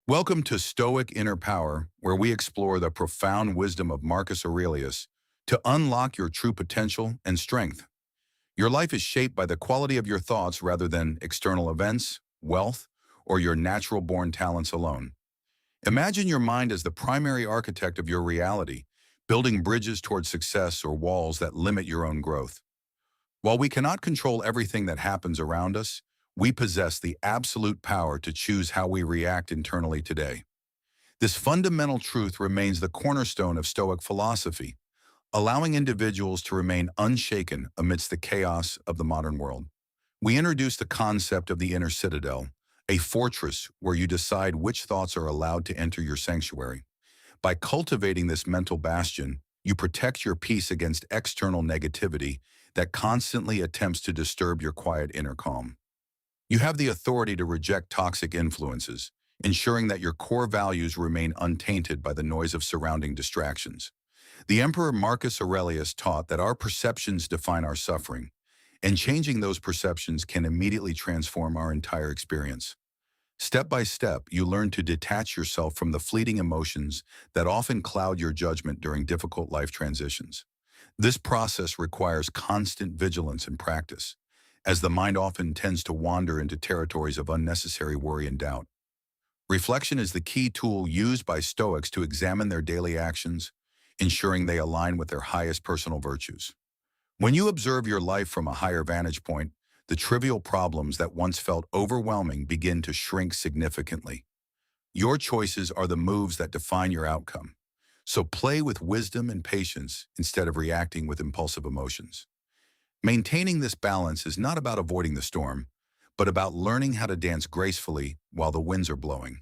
Welcome to Stoic Inner Power, where we explore the profound wisdom of Marcus Aurelius to unlock your true potential and strength. Your life is shaped by the quality of your thoughts rather than external events, wealth, or your natural-born talents alone. Imagine your mind as the primary architect of your reality, building bridges towards success or walls that limit your own growth. While we cannot control everything that happens around us, we possess the absolute power to choose how we react internally today. This fundamental truth remains the cornerstone of Stoic philosophy, allowing individuals to remain unshaken amidst the chaos of the modern world. We introduce the concept of the inner citadel, a fortress where you decide which thoughts are allowed to enter your sanctuary. By cultivating this mental bastion, you protect your peace against external negativity that constantly attempts to disturb your quiet inner calm. You have the authority to reject toxic influences, ensuring that your core values remain untainted by the noise of surrounding distractions. The Emperor Marcus Aurelius taught that our perceptions define our suffering, and changing those perceptions can immediately transform our entire experience. Step by step, you learn to detach yourself from the fleeting emotions that often cloud your judgment during difficult life transitions. This process requires constant vigilance and practice, as the mind often tends to wander into territories of unnecessary worry and doubt. Reflection is the key tool used by Stoics to examine their daily actions, ensuring they align with their highest personal virtues. When you observe your life from a higher vantage point, the trivial problems that once felt overwhelming begin to shrink significantly. Your choices are the moves that define your outcome. So play with wisdom and patience instead of reacting with impulsive emotions. Maintaining this balance is not about avoiding the storm, but about learning how to dance gracefully while the winds are blowing.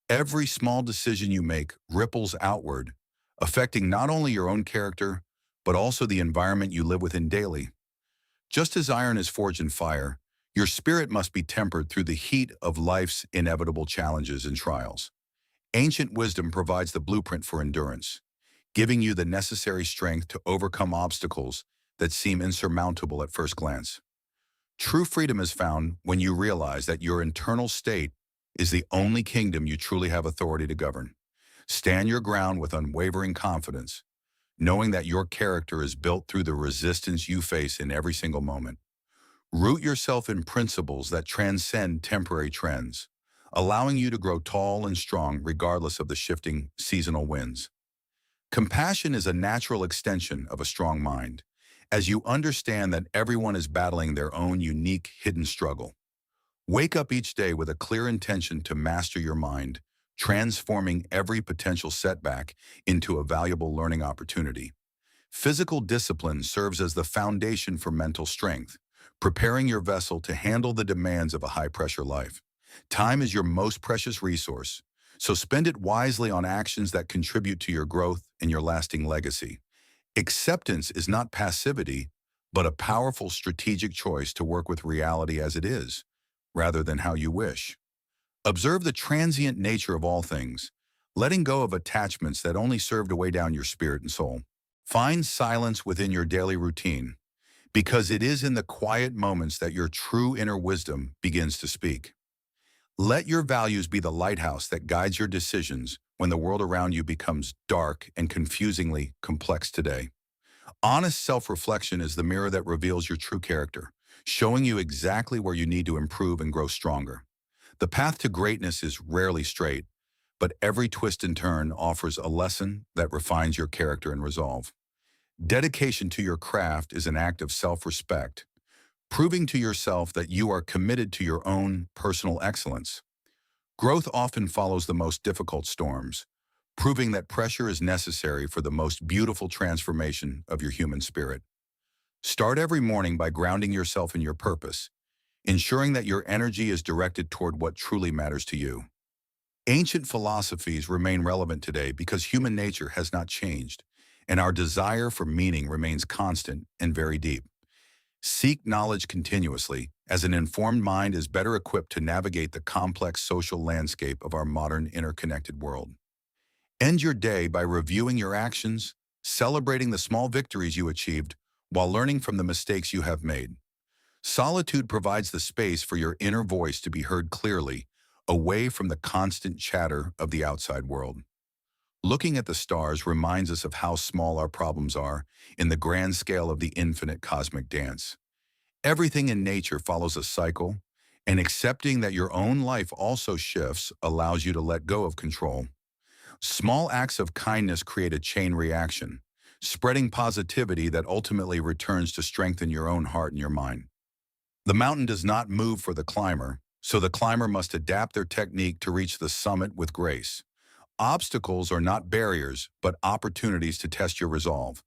Every small decision you make ripples outward, affecting not only your own character, but also the environment you live within daily. Just as iron is forged in fire, your spirit must be tempered through the heat of life's inevitable challenges and trials. Ancient wisdom provides the blueprint for endurance, giving you the necessary strength to overcome obstacles that seem insurmountable at first glance. True freedom is found when you realize that your internal state is the only kingdom you truly have authority to govern. Stand your ground with unwavering confidence, knowing that your character is built through the resistance you face in every single moment. Root yourself in principles that transcend temporary trends, allowing you to grow tall and strong regardless of the shifting seasonal winds. Compassion is a natural extension of a strong mind, as you understand that everyone is battling their own unique hidden struggle. Wake up each day with a clear intention to master your mind, transforming every potential setback into a valuable learning opportunity. Physical discipline serves as the foundation for mental strength, preparing your vessel to handle the demands of a high-pressure life. Time is your most precious resource, so spend it wisely on actions that contribute to your growth and your lasting legacy. Acceptance is not passivity, but a powerful strategic choice to work with reality as it is, rather than how you wish. Observe the transient nature of all things, letting go of attachments that only serve to weigh down your spirit and soul. Find silence within your daily routine, because it is in the quiet moments that your true inner wisdom begins to speak. Let your values be the lighthouse that guides your decisions when the world around you becomes dark and confusingly complex today. Honest self-reflection is the mirror that reveals your true character, showing you exactly where you need to improve and grow stronger. The path to greatness is rarely straight, but every twist and turn offers a lesson that refines your character and resolve. Dedication to your craft is an act of self-respect, proving to yourself that you are committed to your own personal excellence. Growth often follows the most difficult storms, proving that pressure is necessary for the most beautiful transformation of your human spirit. Start every morning by grounding yourself in your purpose, ensuring that your energy is directed toward what truly matters to you. Ancient philosophies remain relevant today because human nature has not changed, and our desire for meaning remains constant and very deep. Seek knowledge continuously, as an informed mind is better equipped to navigate the complex social landscape of our modern interconnected world. End your day by reviewing your actions, celebrating the small victories you achieved, while learning from the mistakes you have made. Solitude provides the space for your inner voice to be heard clearly, away from the constant chatter of the outside world. Looking at the stars reminds us of how small our problems are in the grand scale of the infinite cosmic dance. Everything in nature follows a cycle, and accepting that your own life also shifts allows you to let go of control. Small acts of kindness create a chain reaction, spreading positivity that ultimately returns to strengthen your own heart and your mind. The mountain does not move for the climber, so the climber must adapt their technique to reach the summit with grace. Obstacles are not barriers, but opportunities to test your resolve,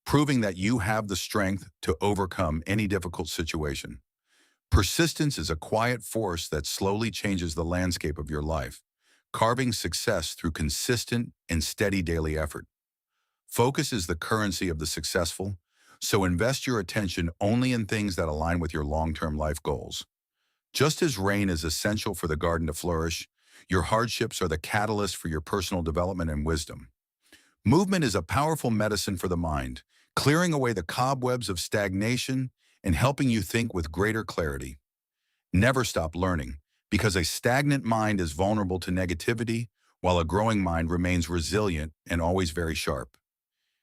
proving that you have the strength to overcome any difficult situation. Persistence is a quiet force that slowly changes the landscape of your life, carving success through consistent and steady daily effort. Focus is the currency of the successful, so invest your attention only in things that align with your long-term life goals. Just as rain is essential for the garden to flourish, your hardships are the catalyst for your personal development and wisdom. Movement is a powerful medicine for the mind, clearing away the cobwebs of stagnation and helping you think with greater clarity. Never stop learning, because a stagnant mind is vulnerable to negativity, while a growing mind remains resilient and always very sharp.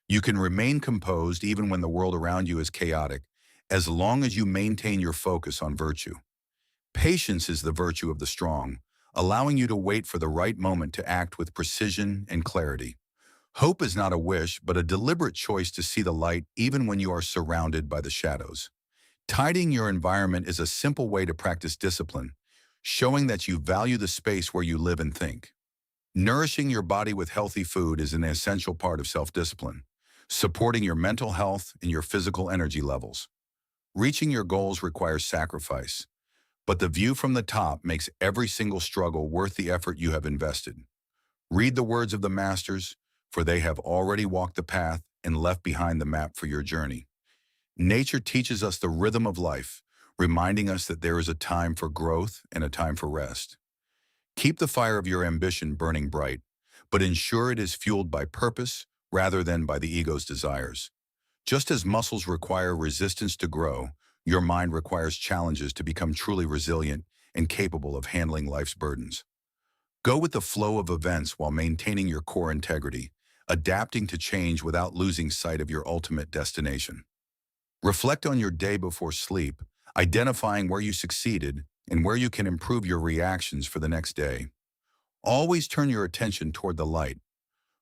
You can remain composed even when the world around you is chaotic, as long as you maintain your focus on virtue. Patience is the virtue of the strong, allowing you to wait for the right moment to act with precision and clarity. Hope is not a wish, but a deliberate choice to see the light even when you are surrounded by the shadows. Tidying your environment is a simple way to practice discipline, showing that you value the space where you live and think. Nourishing your body with healthy food is an essential part of self-discipline, supporting your mental health and your physical energy levels. Reaching your goals requires sacrifice, but the view from the top makes every single struggle worth the effort you have invested. Read the words of the masters, for they have already walked the path and left behind the map for your journey. Nature teaches us the rhythm of life, reminding us that there is a time for growth and a time for rest. Keep the fire of your ambition burning bright, but ensure it is fueled by purpose rather than by the ego's desires. Just as muscles require resistance to grow, your mind requires challenges to become truly resilient and capable of handling life's burdens. Go with the flow of events while maintaining your core integrity, adapting to change without losing sight of your ultimate destination. Reflect on your day before sleep, identifying where you succeeded and where you can improve your reactions for the next day. Always turn your attention toward the light,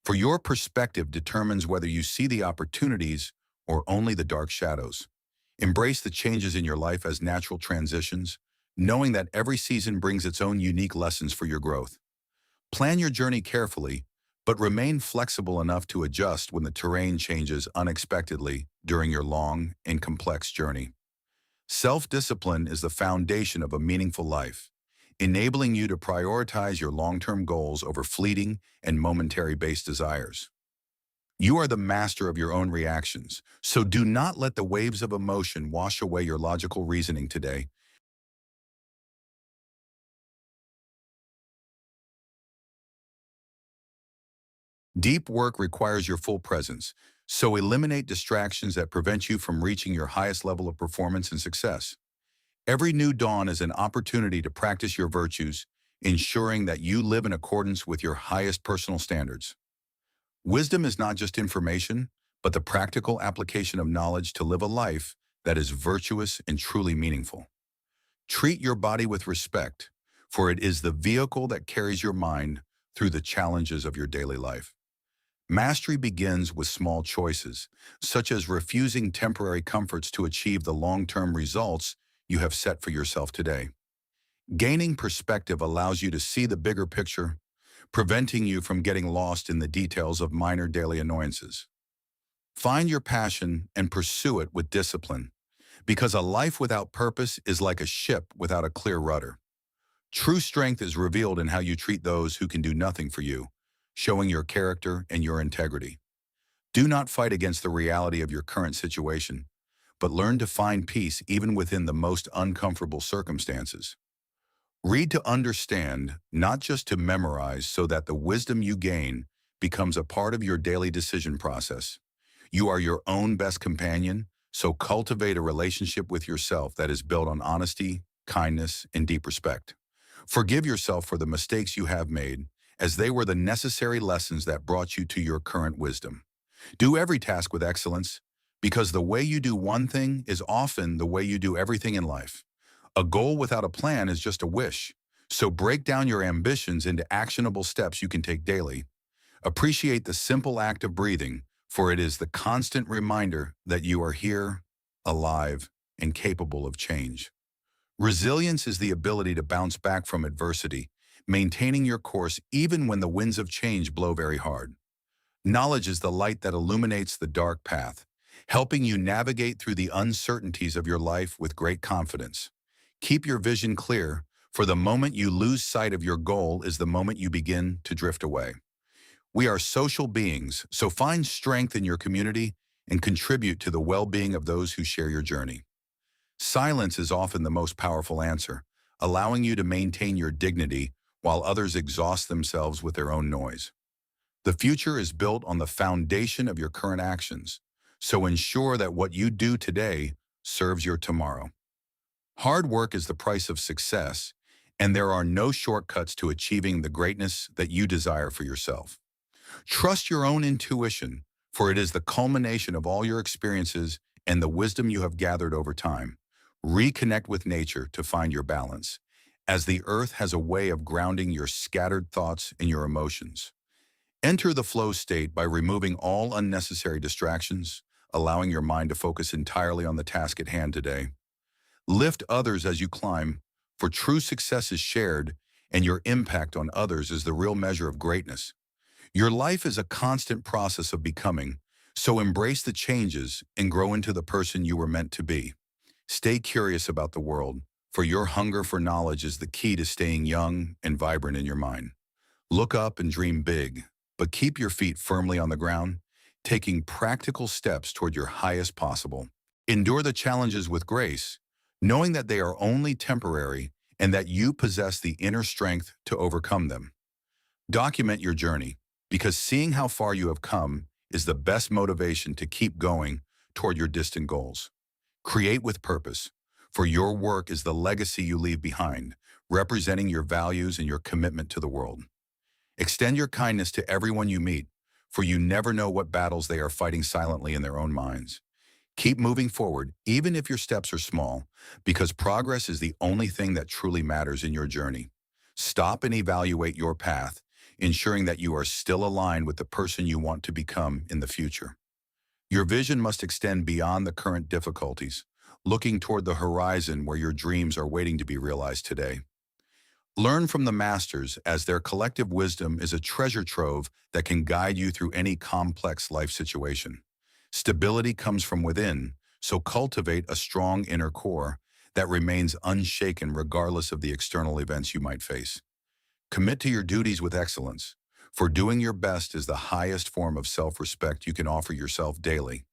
for your perspective determines whether you see the opportunities or only the dark shadows. Embrace the changes in your life as natural transitions, knowing that every season brings its own unique lessons for your growth. Plan your journey carefully, but remain flexible enough to adjust when the terrain changes unexpectedly during your long and complex journey. Self-discipline is the foundation of a meaningful life, enabling you to prioritize your long-term goals over fleeting and momentary-based desires. You are the master of your own reactions, so do not let the waves of emotion wash away your logical reasoning today. Deep work requires your full presence, so eliminate distractions that prevent you from reaching your highest level of performance and success. Every new dawn is an opportunity to practice your virtues, ensuring that you live in accordance with your highest personal standards. Wisdom is not just information, but the practical application of knowledge to live a life that is virtuous and truly meaningful. Treat your body with respect, for it is the vehicle that carries your mind through the challenges of your daily life. Mastery begins with small choices, such as refusing temporary comforts to achieve the long-term results you have set for yourself today. Gaining perspective allows you to see the bigger picture, preventing you from getting lost in the details of minor daily annoyances. Find your passion and pursue it with discipline, because a life without purpose is like a ship without a clear rudder. True strength is revealed in how you treat those who can do nothing for you, showing your character and your integrity. Do not fight against the reality of your current situation, but learn to find peace even within the most uncomfortable circumstances. Read to understand, not just to memorize, so that the wisdom you gain becomes a part of your daily decision process. You are your own best companion, so cultivate a relationship with yourself that is built on honesty, kindness, and deep respect. Forgive yourself for the mistakes you have made, as they were the necessary lessons that brought you to your current wisdom. Do every task with excellence, because the way you do one thing is often the way you do everything in life. A goal without a plan is just a wish. So break down your ambitions into actionable steps you can take daily. Appreciate the simple act of breathing, for it is the constant reminder that you are here, alive, and capable of change. Resilience is the ability to bounce back from adversity, maintaining your course even when the winds of change blow very hard. Knowledge is the light that illuminates the dark path, helping you navigate through the uncertainties of your life with great confidence. Keep your vision clear, for the moment you lose sight of your goal is the moment you begin to drift away. We are social beings, so find strength in your community and contribute to the well-being of those who share your journey. Silence is often the most powerful answer, allowing you to maintain your dignity while others exhaust themselves with their own noise. The future is built on the foundation of your current actions, so ensure that what you do today serves your tomorrow. Hard work is the price of success, and there are no shortcuts to achieving the greatness that you desire for yourself. Trust your own intuition, for it is the culmination of all your experiences and the wisdom you have gathered over time. Reconnect with nature to find your balance, as the earth has a way of grounding your scattered thoughts and your emotions. Enter the flow state by removing all unnecessary distractions, allowing your mind to focus entirely on the task at hand today. Lift others as you climb, for true success is shared, and your impact on others is the real measure of greatness. Your life is a constant process of becoming, so embrace the changes and grow into the person you were meant to be. Stay curious about the world, for your hunger for knowledge is the key to staying young and vibrant in your mind. Look up and dream big, but keep your feet firmly on the ground, taking practical steps toward your highest possible. Endure the challenges with grace, knowing that they are only temporary and that you possess the inner strength to overcome them. Document your journey, because seeing how far you have come is the best motivation to keep going toward your distant goals. Create with purpose, for your work is the legacy you leave behind, representing your values and your commitment to the world. Extend your kindness to everyone you meet, for you never know what battles they are fighting silently in their own minds. Keep moving forward, even if your steps are small, because progress is the only thing that truly matters in your journey. Stop and evaluate your path, ensuring that you are still aligned with the person you want to become in the future. Your vision must extend beyond the current difficulties, looking toward the horizon where your dreams are waiting to be realized today. Learn from the masters, as their collective wisdom is a treasure trove that can guide you through any complex life situation. Stability comes from within, so cultivate a strong inner core that remains unshaken regardless of the external events you might face. Commit to your duties with excellence, for doing your best is the highest form of self-respect you can offer yourself daily.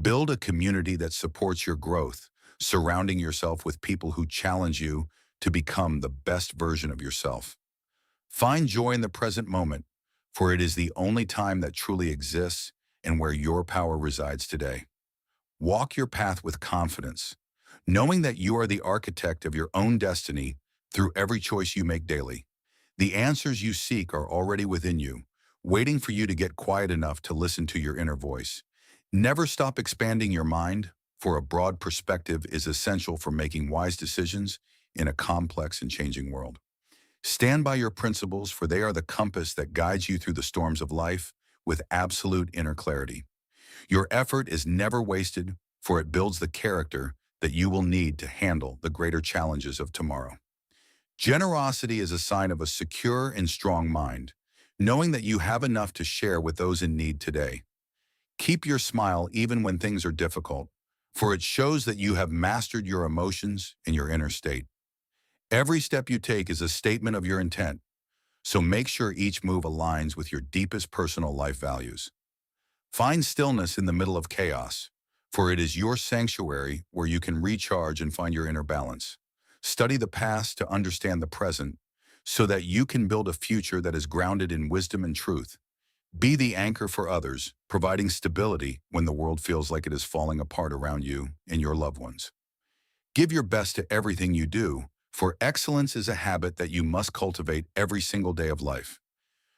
Build a community that supports your growth, surrounding yourself with people who challenge you to become the best version of yourself. Find joy in the present moment, for it is the only time that truly exists and where your power resides today. Walk your path with confidence, knowing that you are the architect of your own destiny through every choice you make daily. The answers you seek are already within you, waiting for you to get quiet enough to listen to your inner voice. Never stop expanding your mind, for a broad perspective is essential for making wise decisions in a complex and changing world. Stand by your principles, for they are the compass that guides you through the storms of life with absolute inner clarity. Your effort is never wasted, for it builds the character that you will need to handle the greater challenges of tomorrow. Generosity is a sign of a secure and strong mind, knowing that you have enough to share with those in need today. Keep your smile even when things are difficult, for it shows that you have mastered your emotions and your inner state. Every step you take is a statement of your intent, so make sure each move aligns with your deepest personal life values. Find stillness in the middle of chaos, for it is your sanctuary where you can recharge and find your inner balance. Study the past to understand the present, so that you can build a future that is grounded in wisdom and truth. Be the anchor for others, providing stability when the world feels like it is falling apart around you and your loved ones. Give your best to everything you do, for excellence is a habit that you must cultivate every single day of life.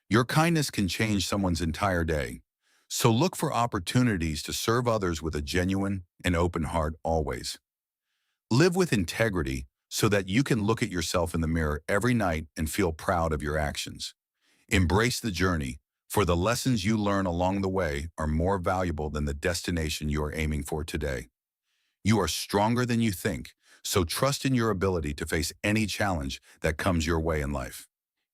Your kindness can change someone's entire day. So look for opportunities to serve others with a genuine and open heart always. Live with integrity so that you can look at yourself in the mirror every night and feel proud of your actions. Embrace the journey, for the lessons you learn along the way are more valuable than the destination you are aiming for today. You are stronger than you think, so trust in your ability to face any challenge that comes your way in life.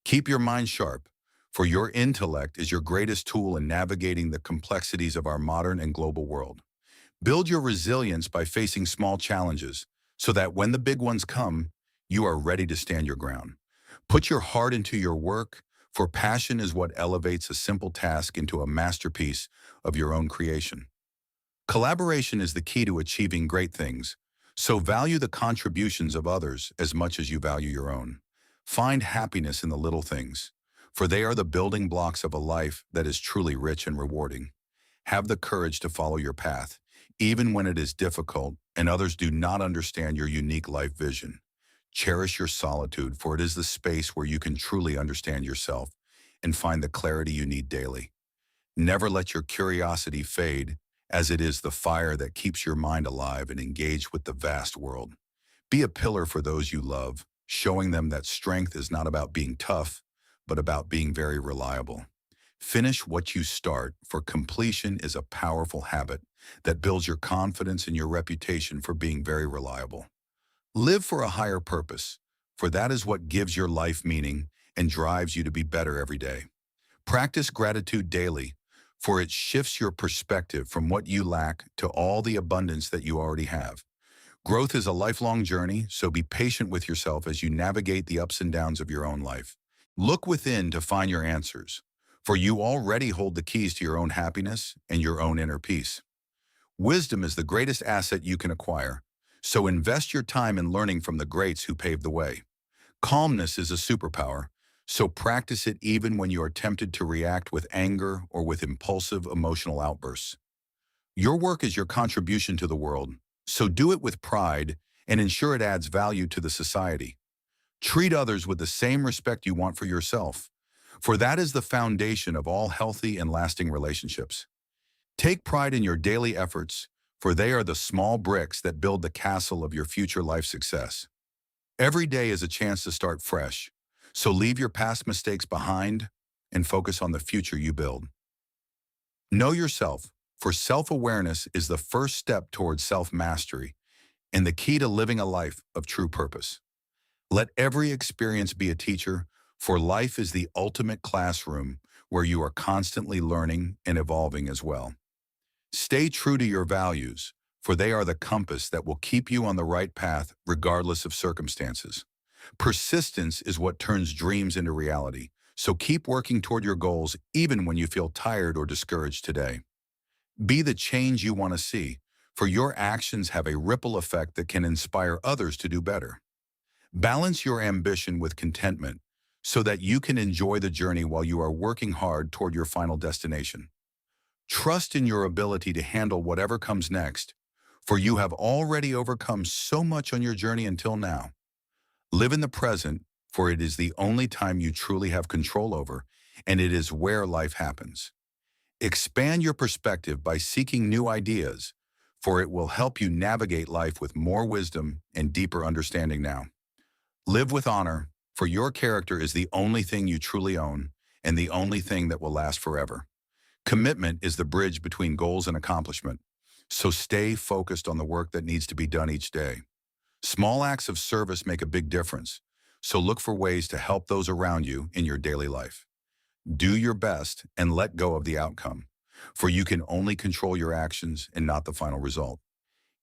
Keep your mind sharp, for your intellect is your greatest tool in navigating the complexities of our modern and global world. Build your resilience by facing small challenges, so that when the big ones come, you are ready to stand your ground. Put your heart into your work, for passion is what elevates a simple task into a masterpiece of your own creation. Collaboration is the key to achieving great things, so value the contributions of others as much as you value your own. Find happiness in the little things, for they are the building blocks of a life that is truly rich and rewarding. Have the courage to follow your path, even when it is difficult and others do not understand your unique life vision. Cherish your solitude, for it is the space where you can truly understand yourself and find the clarity you need daily. Never let your curiosity fade, as it is the fire that keeps your mind alive and engaged with the vast world. Be a pillar for those you love, showing them that strength is not about being tough, but about being very reliable. Finish what you start, for completion is a powerful habit that builds your confidence and your reputation for being very reliable. Live for a higher purpose, for that is what gives your life meaning and drives you to be better every day. Practice gratitude daily, for it shifts your perspective from what you lack to all the abundance that you already have. Growth is a lifelong journey, so be patient with yourself as you navigate the ups and downs of your own life. Look within to find your answers, for you already hold the keys to your own happiness and your own inner peace. Wisdom is the greatest asset you can acquire, so invest your time in learning from the greats who paved the way. Calmness is a superpower, so practice it even when you are tempted to react with anger or with impulsive emotional outbursts. Your work is your contribution to the world, so do it with pride and ensure it adds value to the society. Treat others with the same respect you want for yourself, for that is the foundation of all healthy and lasting relationships. Take pride in your daily efforts, for they are the small bricks that build the castle of your future life success. Every day is a chance to start fresh, so leave your past mistakes behind and focus on the future you build. Know yourself, for self-awareness is the first step towards self-mastery and the key to living a life of true purpose. Let every experience be a teacher, for life is the ultimate classroom where you are constantly learning and evolving as well. Stay true to your values, for they are the compass that will keep you on the right path regardless of circumstances. Persistence is what turns dreams into reality, so keep working toward your goals even when you feel tired or discouraged today. Be the change you want to see, for your actions have a ripple effect that can inspire others to do better. Balance your ambition with contentment so that you can enjoy the journey while you are working hard toward your final destination. Trust in your ability to handle whatever comes next, for you have already overcome so much on your journey until now. Live in the present, for it is the only time you truly have control over, and it is where life happens. Expand your perspective by seeking new ideas, for it will help you navigate life with more wisdom and deeper understanding now. Live with honor, for your character is the only thing you truly own and the only thing that will last forever. Commitment is the bridge between goals and accomplishment, so stay focused on the work that needs to be done each day. Small acts of service make a big difference, so look for ways to help those around you in your daily life. Do your best and let go of the outcome, for you can only control your actions and not the final result.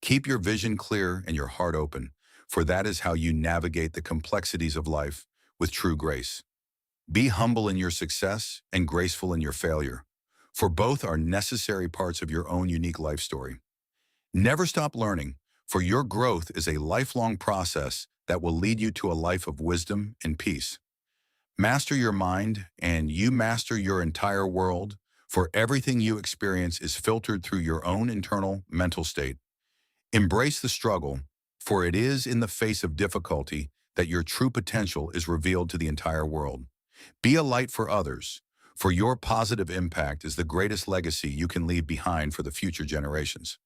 Keep your vision clear and your heart open, for that is how you navigate the complexities of life with true grace. Be humble in your success and graceful in your failure, for both are necessary parts of your own unique life story. Never stop learning, for your growth is a lifelong process that will lead you to a life of wisdom and peace. Master your mind, and you master your entire world, for everything you experience is filtered through your own internal mental state. Embrace the struggle, for it is in the face of difficulty that your true potential is revealed to the entire world. Be a light for others, for your positive impact is the greatest legacy you can leave behind for the future generations.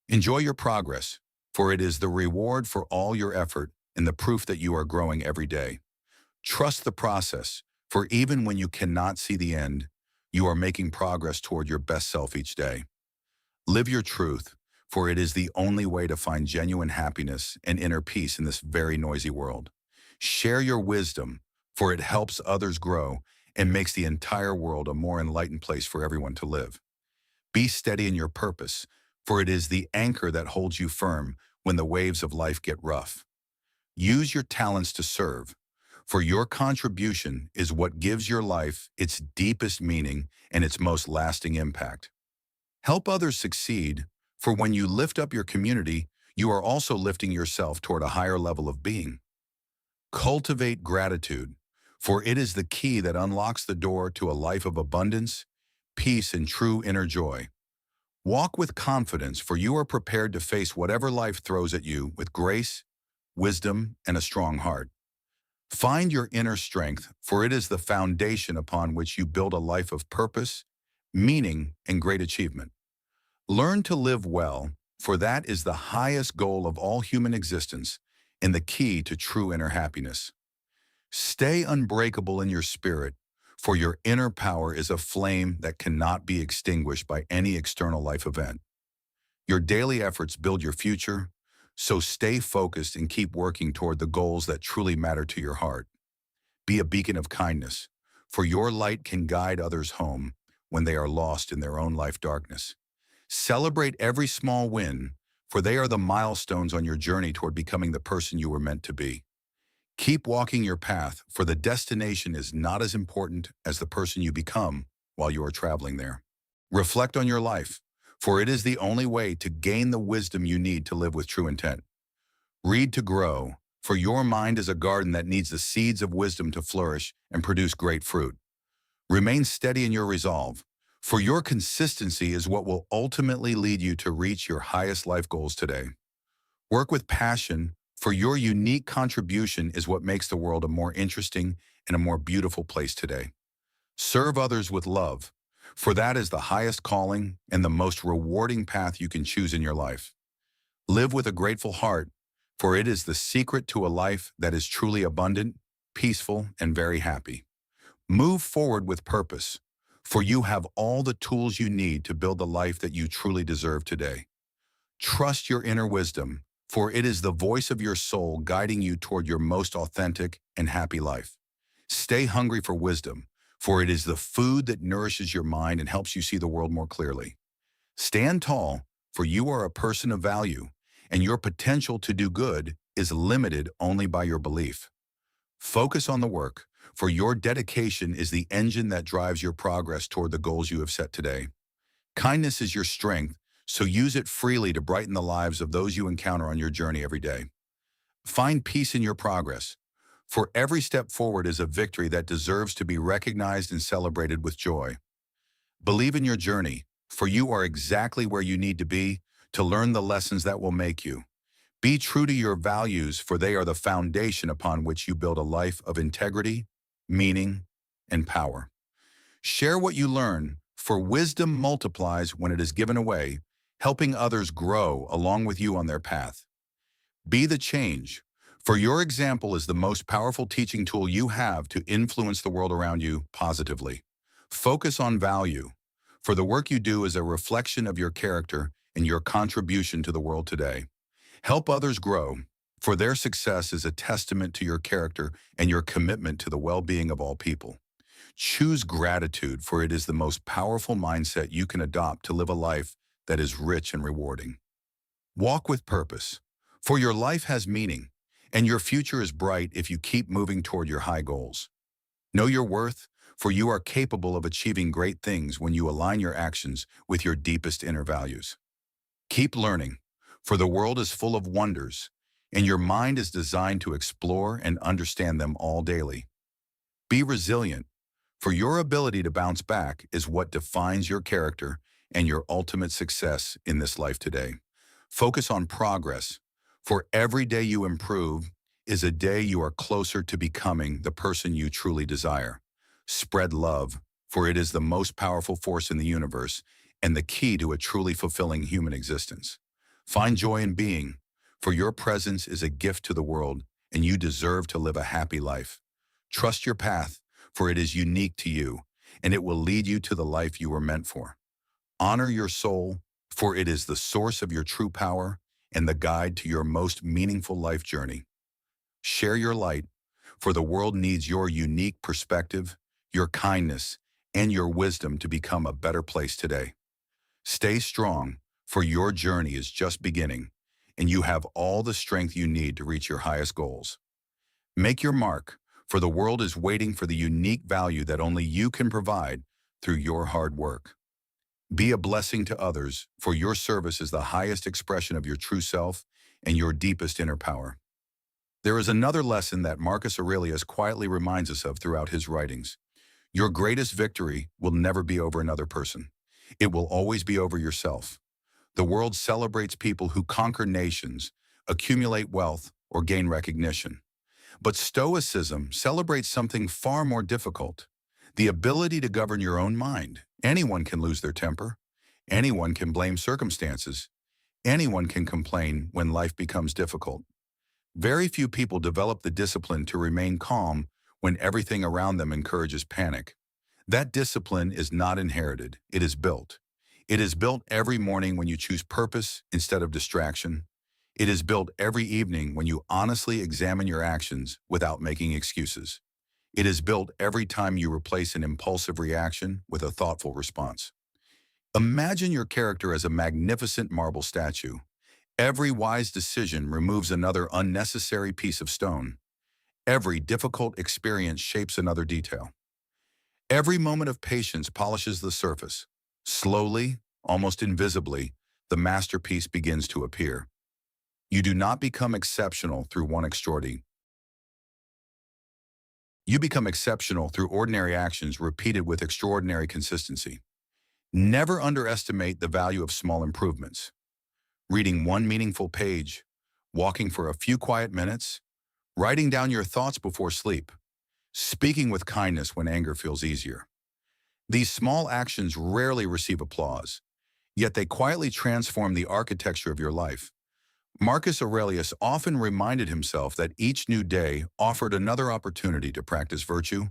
Enjoy your progress, for it is the reward for all your effort and the proof that you are growing every day. Trust the process, for even when you cannot see the end, you are making progress toward your best self each day. Live your truth, for it is the only way to find genuine happiness and inner peace in this very noisy world. Share your wisdom, for it helps others grow and makes the entire world a more enlightened place for everyone to live. Be steady in your purpose, for it is the anchor that holds you firm when the waves of life get rough. Use your talents to serve, for your contribution is what gives your life its deepest meaning and its most lasting impact. Help others succeed, for when you lift up your community, you are also lifting yourself toward a higher level of being. Cultivate gratitude, for it is the key that unlocks the door to a life of abundance, peace, and true inner joy. Walk with confidence, for you are prepared to face whatever life throws at you with grace, wisdom, and a strong heart. Find your inner strength, for it is the foundation upon which you build a life of purpose, meaning, and great achievement. Learn to live well, for that is the highest goal of all human existence and the key to true inner happiness. Stay unbreakable in your spirit, for your inner power is a flame that cannot be extinguished by any external life event. Your daily efforts build your future, so stay focused and keep working toward the goals that truly matter to your heart. Be a beacon of kindness, for your light can guide others home when they are lost in their own life darkness. Celebrate every small win, for they are the milestones on your journey toward becoming the person you were meant to be. Keep walking your path, for the destination is not as important as the person you become while you are traveling there. Reflect on your life, for it is the only way to gain the wisdom you need to live with true intent. Read to grow, for your mind is a garden that needs the seeds of wisdom to flourish and produce great fruit. Remain steady in your resolve, for your consistency is what will ultimately lead you to reach your highest life goals today. Work with passion, for your unique contribution is what makes the world a more interesting and a more beautiful place today. Serve others with love, for that is the highest calling and the most rewarding path you can choose in your life. Live with a grateful heart, for it is the secret to a life that is truly abundant, peaceful, and very happy. Move forward with purpose, for you have all the tools you need to build the life that you truly deserve today. Trust your inner wisdom, for it is the voice of your soul guiding you toward your most authentic and happy life. Stay hungry for wisdom, for it is the food that nourishes your mind and helps you see the world more clearly. Stand tall, for you are a person of value, and your potential to do good is limited only by your belief. Focus on the work, for your dedication is the engine that drives your progress toward the goals you have set today. Kindness is your strength, so use it freely to brighten the lives of those you encounter on your journey every day. Find peace in your progress, for every step forward is a victory that deserves to be recognized and celebrated with joy. Believe in your journey, for you are exactly where you need to be to learn the lessons that will make you. Be true to your values, for they are the foundation upon which you build a life of integrity, meaning, and power. Share what you learn, for wisdom multiplies when it is given away, helping others grow along with you on their path. Be the change, for your example is the most powerful teaching tool you have to influence the world around you positively. Focus on value, for the work you do is a reflection of your character and your contribution to the world today. Help others grow, for their success is a testament to your character and your commitment to the well-being of all people. Choose gratitude, for it is the most powerful mindset you can adopt to live a life that is rich and rewarding. Walk with purpose, for your life has meaning, and your future is bright if you keep moving toward your high goals. Know your worth, for you are capable of achieving great things when you align your actions with your deepest inner values. Keep learning, for the world is full of wonders, and your mind is designed to explore and understand them all daily. Be resilient, for your ability to bounce back is what defines your character and your ultimate success in this life today. Focus on progress, for every day you improve is a day you are closer to becoming the person you truly desire. Spread love, for it is the most powerful force in the universe and the key to a truly fulfilling human existence. Find joy in being, for your presence is a gift to the world and you deserve to live a happy life. Trust your path, for it is unique to you, and it will lead you to the life you were meant for. Honor your soul, for it is the source of your true power and the guide to your most meaningful life journey. Share your light, for the world needs your unique perspective, your kindness, and your wisdom to become a better place today. Stay strong, for your journey is just beginning, and you have all the strength you need to reach your highest goals. Make your mark, for the world is waiting for the unique value that only you can provide through your hard work. Be a blessing to others, for your service is the highest expression of your true self and your deepest inner power. There is another lesson that Marcus Aurelius quietly reminds us of throughout his writings. Your greatest victory will never be over another person. It will always be over yourself. The world celebrates people who conquer nations, accumulate wealth, or gain recognition. But Stoicism celebrates something far more difficult: the ability to govern your own mind. Anyone can lose their temper. Anyone can blame circumstances. Anyone can complain when life becomes difficult. Very few people develop the discipline to remain calm when everything around them encourages panic. That discipline is not inherited, it is built. It is built every morning when you choose purpose instead of distraction. It is built every evening when you honestly examine your actions without making excuses. It is built every time you replace an impulsive reaction with a thoughtful response. Imagine your character as a magnificent marble statue. Every wise decision removes another unnecessary piece of stone. Every difficult experience shapes another detail. Every moment of patience polishes the surface. Slowly, almost invisibly, the masterpiece begins to appear. You do not become exceptional through one extraordinary. You become exceptional through ordinary actions repeated with extraordinary consistency. Never underestimate the value of small improvements. Reading one meaningful page, walking for a few quiet minutes, writing down your thoughts before sleep, speaking with kindness when anger feels easier. These small actions rarely receive applause, yet they quietly transform the architecture of your life. Marcus Aurelius often reminded himself that each new day offered another opportunity to practice virtue.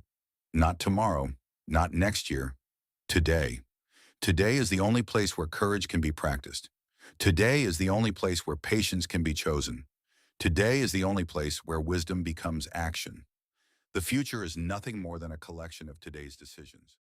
Not tomorrow, not next year, today. Today is the only place where courage can be practiced. Today is the only place where patience can be chosen. Today is the only place where wisdom becomes action. The future is nothing more than a collection of today's decisions.